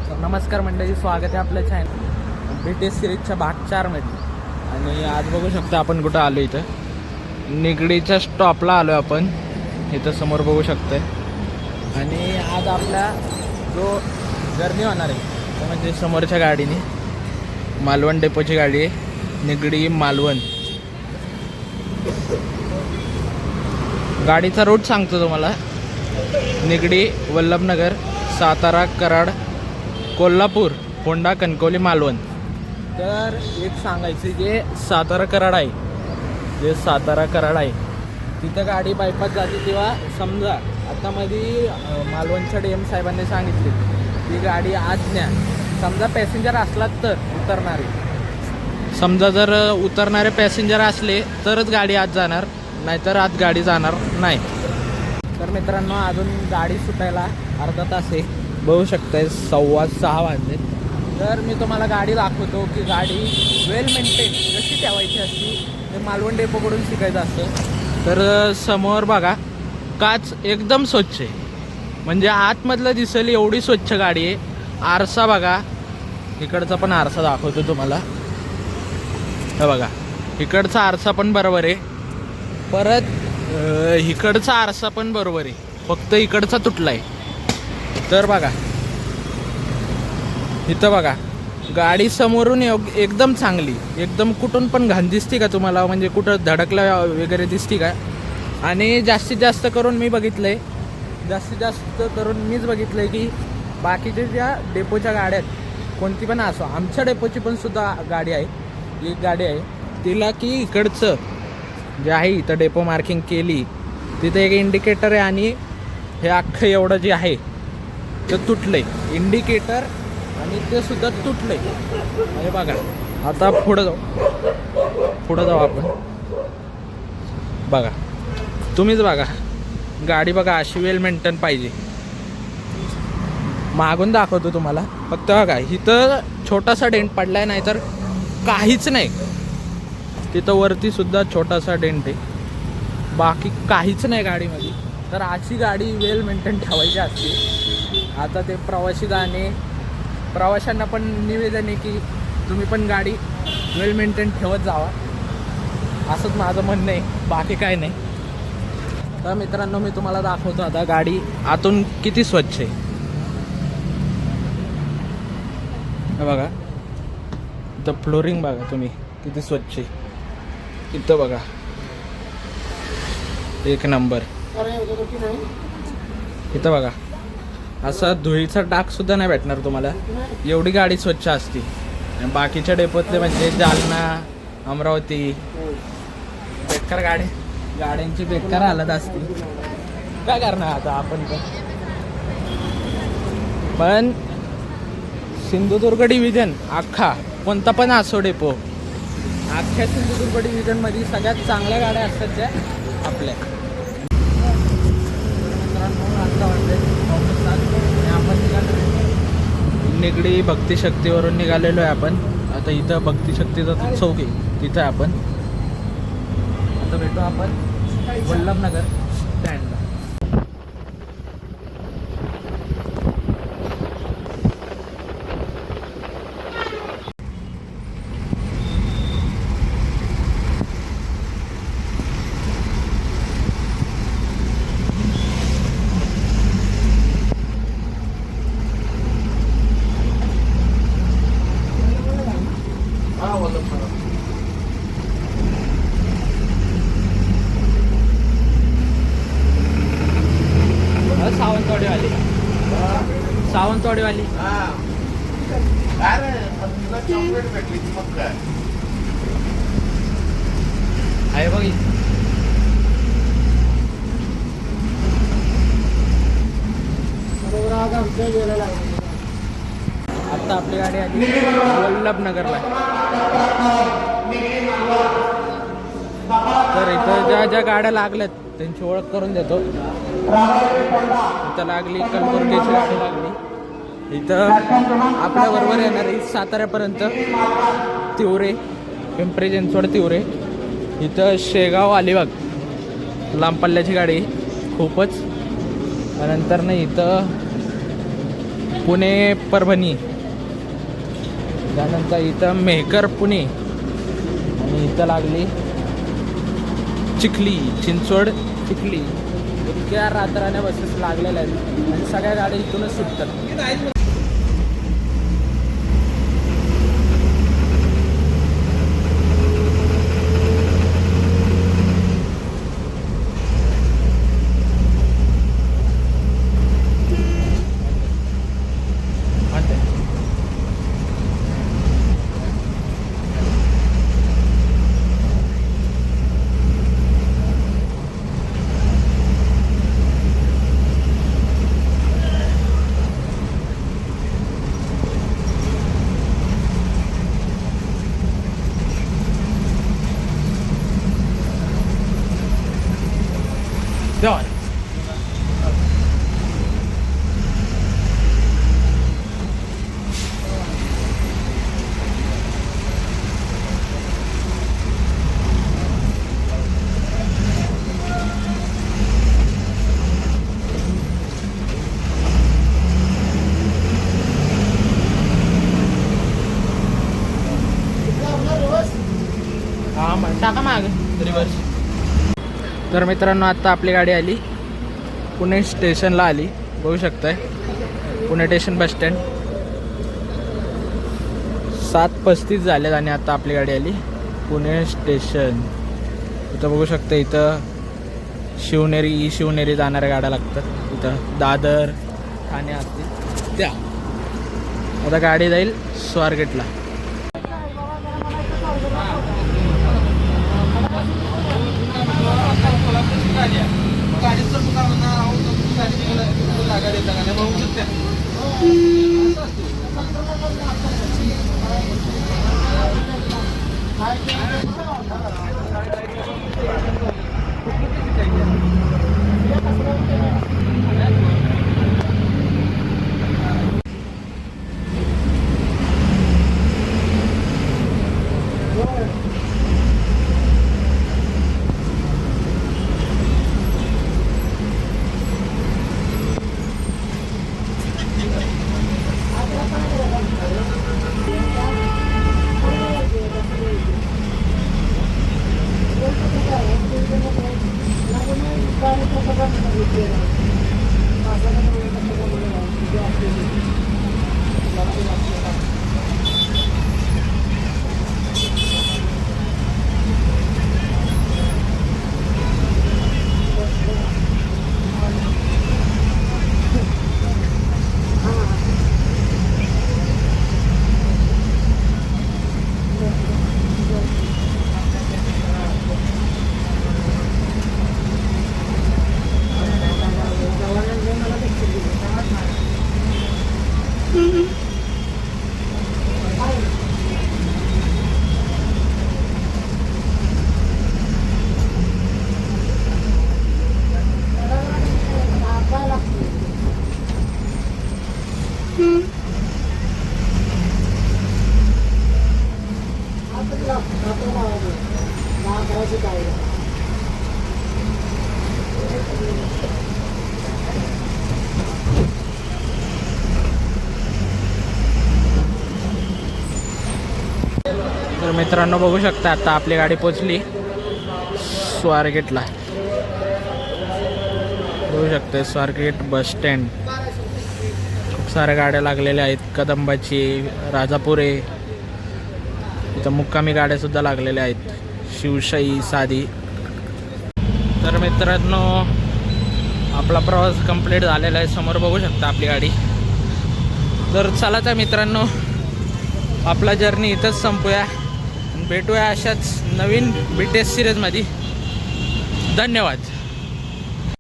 नमस्कार मंडळी, स्वागत आहे आपल्या चॅनल BTS सिरीजच्या भाग 4 मध्ये. आणि आज बघू शकता आपण कुठं आलो. इथं निगडीच्या स्टॉपला आलो आपण. इथं समोर बघू शकतोय. आणि आज आपला जो जर्नी होणार आहे तो म्हणजे समोरच्या गाडीने मालवण डेपोची गाडी आहे, निगडी मालवण. गाडीचा रूट सांगतो तुम्हाला. निगडी, वल्लभनगर, सातारा, कराड, कोल्हापूर, फोंडा, कणकवली, मालवण. तर एक सांगायचं जे सातारा कराड आहे तिथं गाडी बायपास जाते तेव्हा समजा आता मध्ये मालवणच्या DM साहेबांनी सांगितले ती गाडी आज न्या. समजा पॅसेंजर असला तर उतरणारे, समजा जर उतरणारे पॅसेंजर असले तरच गाडी आज जाणार, नाहीतर आज गाडी जाणार नाही. तर मित्रांनो अजून गाडी सुटायला अर्धा तास आहे. बघू शकताय 6:15 वाजले. तर मी तुम्हाला गाडी दाखवतो की गाडी वेल मेंटेन कशी ठेवायची असते ते मालवण डेपोकडून शिकायचं असतं. तर समोर बघा काच एकदम स्वच्छ आहे, म्हणजे आतमधलं दिसेल एवढी स्वच्छ गाडी आहे. आरसा बघा, इकडचा पण आरसा दाखवतो तुम्हाला. हे बघा इकडचा आरसा पण बरोबर आहे, परत इकडचा आरसा पण बरोबर आहे, फक्त इकडचा तुटला आहे. तर बघा इथं बघा गाडी समोरून एकदम चांगली, एकदम कुठून पण घाण दिसते का तुम्हाला, म्हणजे कुठं धडकला वगैरे दिसते का. आणि जास्तीत जास्त करून मीच बघितलं की बाकीच्या ज्या डेपोच्या गाड्या आहेत कोणती पण असो, आमच्या डेपोची पण सुद्धा गाडी आहे, एक गाडी आहे तिला की इकडचं जे आहे इथं डेपो मार्किंग केली तिथे एक इंडिकेटर आहे आणि हे अख्खं एवढं जे आहे ते तुटलंय इंडिकेटर आणि ते सुद्धा तुटलंय. हे बघा आता पुढं जाऊ आपण. बघा तुम्हीच बघा गाडी बघा अशी वेल मेंटेन पाहिजे. मागून दाखवतो तुम्हाला. फक्त बघा इथं छोटासा डेंट पडलाय, नाहीतर काहीच नाही. तिथं वरती सुद्धा छोटासा डेंट आहे, बाकी काहीच नाही गाडीमध्ये. तर अशी गाडी वेल मेंटेन ठेवायची असते. आता ते प्रवाशांना पण निवेदन आहे की तुम्ही पण गाडी वेल मेंटेन ठेवत जावा, असंच माझं म्हणणं आहे, बाकी काय नाही. तर मित्रांनो मी तुम्हाला दाखवतो आता गाडी आतून किती स्वच्छ आहे. बघा इथं फ्लोरिंग बघा तुम्ही किती स्वच्छ आहे. इथं बघा एक नंबर. इथं बघा असा धुळीचा डाग सुद्धा नाही भेटणार तुम्हाला, एवढी गाडी स्वच्छ असते. बाकीच्या डेपोतले म्हणजे जालना, अमरावती बेकार गाड्यांची बेकार हालत असते. काय करणार आता आपण पण सिंधुदुर्ग डिव्हिजन अख्खा कोणता पण असो डेपो, अख्ख्या सिंधुदुर्ग डिव्हिजनमध्ये सगळ्यात चांगल्या गाड्या असतात त्या आपल्या. निगडी भक्तिशक्तीवरून निघालेलो आहे आपण. आता इथं भक्तिशक्तीचा चौक आहे, तिथं आपण आता भेटू आपण वल्लभनगर स्टँडला. सावंतवाडीवाली आहे बघ. आता आपली गाडी आली वल्लभनगरला. तर इथं ज्या गाड्या लागल्यात त्यांची ओळख करून देतो. इथं लागली कलबुर्गीची गाडी लागली. इथं आपल्याबरोबर येणार आहे साताऱ्यापर्यंत तिवरे, पिंपरी चिंचवड तिवरे. इथं शेगाव अलिबाग लांब पल्ल्याची गाडी खूपच. नंतर नाही इथं पुणे परभणी, त्यानंतर इथं मेहकर पुणे, आणि इथं लागली चिखली, चिंचवड चिखली. इतक्या रात्राने बसेस लागलेल्या आहेत आणि सगळ्या गाड्या इथूनच सुटतात. टाका माग रिवर्स. तर मित्रांनो, आता आपली गाडी आली पुणे स्टेशनला आली, बघू शकताय. पुणे स्टेशन बस स्टँड 7:35 झालेत आणि आता आपली गाडी आली पुणे स्टेशन. इथं बघू शकता, इथं शिवनेरी शिवनेरी जाणाऱ्या गाड्या लागतात. इथं दादर ठाणे असतील त्या. आता गाडी जाईल स्वारगेटला. तर मित्रांनो, बघू शकता आता आपली गाडी पोचली स्वारगेटला. बघू शकता स्वारगेट बस स्टँड. खूप साऱ्या गाड्या लागलेल्या आहेत. कदंबाची, राजापुरे, इथं मुक्कामी गाड्या सुद्धा लागलेल्या आहेत. शिवशाही, साधी. तर मित्रांनो, आपला प्रवास कंप्लीट झालेला आहे. समोर बघू शकता आपली गाडी. तर चला तर मित्रांनो, आपला जर्नी इथंच संपूया. भेटूया अशाच नवीन BTS सिरीजमध्ये. धन्यवाद.